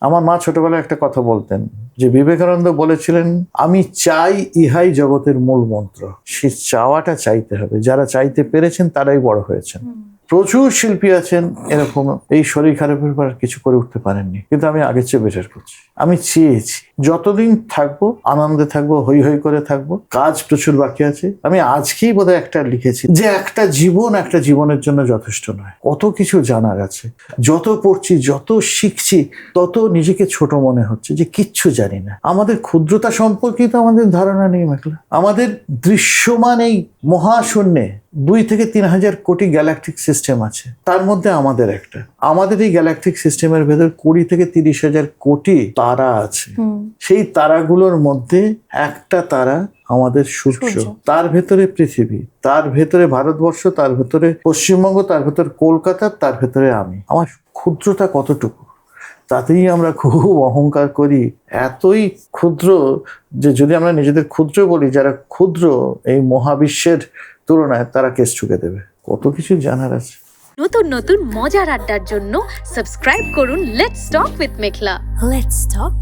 আমার মা ছোটবেলায় একটা কথা বলতেন যে বিবেকানন্দ বলেছিলেন, আমি চাই ইহাই জগতের মূল মন্ত্র। সে চাওয়াটা চাইতে হবে, যারা চাইতে পেরেছেন তারাই বড় হয়েছেন। প্রচুর শিল্পী আছেন এরকম, এই শরীর খারাপের পর কিছু করে উঠতে পারেননি, কিন্তু আমি আগের চেয়ে বেটার করছি। আমি চেয়েছি যতদিন থাকবো আনন্দে থাকবো, হই হই করে থাকবো। কাজ প্রচুর বাকি আছে। আমি আজকেই বোধহয় একটা লিখেছি যে একটা জীবনের জন্য যথেষ্ট নয়, কত কিছু জানার আছে। যত পড়ছি, যত শিখছি, তত নিজেকে ছোট মনে হচ্ছে যে কিচ্ছু জানি না। আমাদের ক্ষুদ্রতা সম্পর্কে তো আমাদের ধারণা নেই মেঘলা। আমাদের দৃশ্যমান এই মহাশূন্যে 2 থেকে 3 হাজার কোটি গ্যালাকটিক সিস্টেম আছে, তার মধ্যে আমাদের একটা। আমাদের এই গ্যালাকটিক সিস্টেমের ভেতর 20 থেকে 30 হাজার কোটি তারা আছে। সেই তারাগুলোর মধ্যে একটা তারা আমাদের সূর্য, তার ভেতরে পৃথিবী, তার ভেতরে ভারতবর্ষ, তার ভেতরে পশ্চিমবঙ্গ, তার ভেতরে কলকাতা, তার ভেতরে আমি। আমার ক্ষুদ্রতা কতটুকু, তাতেই আমরা খুব অহংকার করি। এতই ক্ষুদ্র যে যদি আমরা নিজেদের ক্ষুদ্র বলি, যারা ক্ষুদ্র এই মহাবিশ্বের তুলনায় তারা কেস ঠুকে দেবে। কত কিছু জানার আছে। নতুন নতুন মজার আড্ডার জন্য সাবস্ক্রাইব করুন let's talk with Meghla. Let's talk